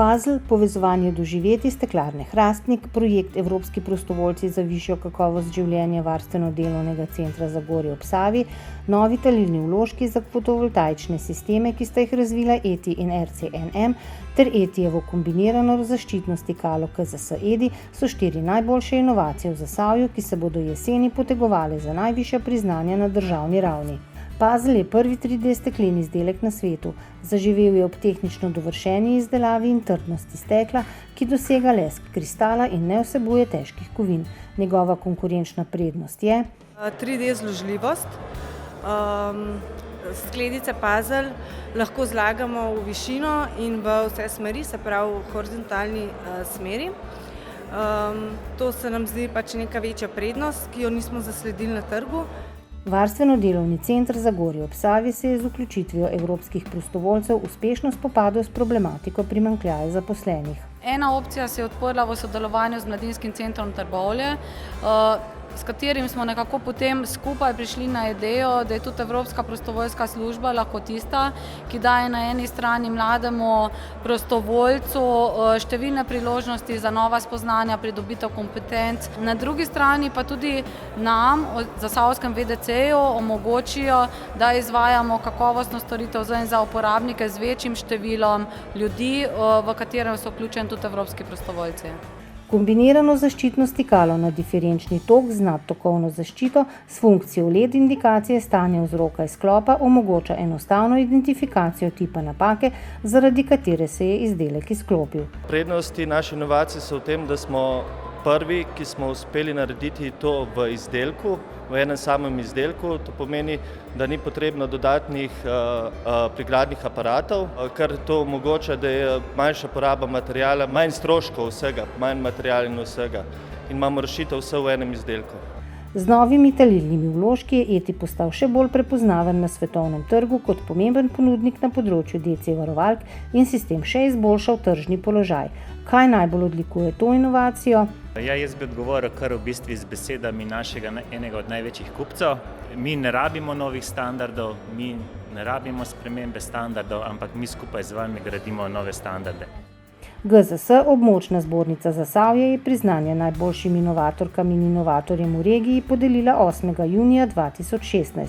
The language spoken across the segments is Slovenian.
Puzzle, povezovanje doživetij Steklarne Hrastnik, projekt Evropski prostovoljci za višjo kakovost življenja Varstveno-delovnega centra Zagorje ob Savi, novi talilni vložki za fotovoltaične sisteme, ki sta jih razvila ETI in RCNM, ter ETI-jevo kombinirano zaščitno stikalo KZS EDI so 4 najboljše inovacije v Zasavju, ki se bodo jeseni potegovale za najvišja priznanja na državni ravni. Puzzle je prvi 3D stekleni izdelek na svetu. Zaživel je ob tehnično dovršeni izdelavi in trdnosti stekla, ki dosega lesk kristala in ne vsebuje težkih kovin. Njegova konkurenčna prednost je 3D zložljivost. Skledice Puzzle lahko zlagamo v višino in v vse smeri, se pravi v horizontalni smeri. To se nam zdi pač neka večja prednost, ki jo nismo zasledili na trgu. Varstveno-delovni center Zagorje ob Savi se je z vključitvijo evropskih prostovoljcev uspešno spopadel s problematiko primanjkljaja zaposlenih. Ena opcija se je odprla v sodelovanju z Mladinskim centrom Trbovlje, s katerim smo nekako potem skupaj prišli na idejo, da je tudi Evropska prostovoljska služba lahko tista, ki daje na eni strani mlademu prostovoljcu številne priložnosti za nova spoznanja, pridobitev kompetenc, na drugi strani pa tudi nam, zasavskem VDC-ju, omogočijo, da izvajamo kakovostno storitev za uporabnike z večjim številom ljudi, v katerem so vključeni tudi evropski prostovoljci. Kombinirano zaščitno stikalo na diferenčni tok z nadtokovno zaščito s funkcijo LED indikacije stanja vzroka izklopa omogoča enostavno identifikacijo tipa napake, zaradi katere se je izdelek izklopil. Prednosti naše inovacije so v tem, da smo prvi, ki smo uspeli narediti to v izdelku, v enem samem izdelku. To pomeni, da ni potrebno dodatnih prigradnih aparatov, kar to omogoča, da je manjša poraba materijala, manj stroškov vsega, manj materiala in vsega. In imamo rešitev vse v enem izdelku. Z novimi talilnimi vložki je ETI postal še bolj prepoznaven na svetovnem trgu kot pomemben ponudnik na področju DC varovalk in sistem še izboljšal tržni položaj. Kaj najbolj odlikuje to inovacijo? Jaz bi odgovoril kar v bistvu z besedami našega enega od največjih kupcev. Mi ne rabimo novih standardov, mi ne rabimo spremembe standardov, ampak mi skupaj z vami gradimo nove standarde. GZS, območna zbornica Zasavje, je priznanje najboljšim inovatorkam in inovatorjem v regiji podelila 8. junija 2016.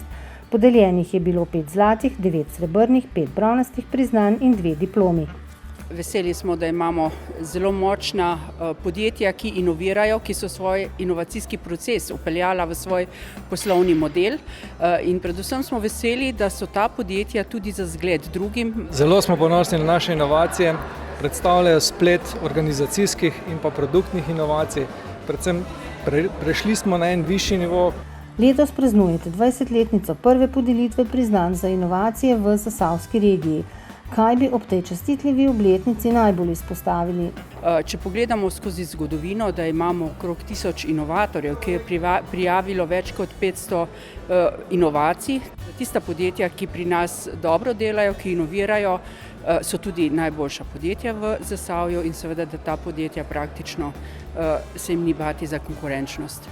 Podeljenih je bilo 5 zlatih, 9 srebrnih, 5 bronastih priznanj in 2 diplomi. Veseli smo, da imamo zelo močna podjetja, ki inovirajo, ki so svoj inovacijski proces vpeljala v svoj poslovni model in predvsem smo veseli, da so ta podjetja tudi za zgled drugim. Zelo smo ponosni na naše inovacije, predstavljajo splet organizacijskih in pa produktnih inovacij. Predvsem prešli smo na en višji nivo. Letos praznujete 20-letnico prve podelitve priznanj za inovacije v zasavski regiji. Kaj bi ob tej častitljivi obletnici najbolj izpostavili? Če pogledamo skozi zgodovino, da imamo okrog 1000 inovatorjev, ki je prijavilo več kot 500 inovacij. Tista podjetja, ki pri nas dobro delajo, ki inovirajo, so tudi najboljša podjetja v Zasavju in seveda, da ta podjetja praktično se jim ni bati za konkurenčnost.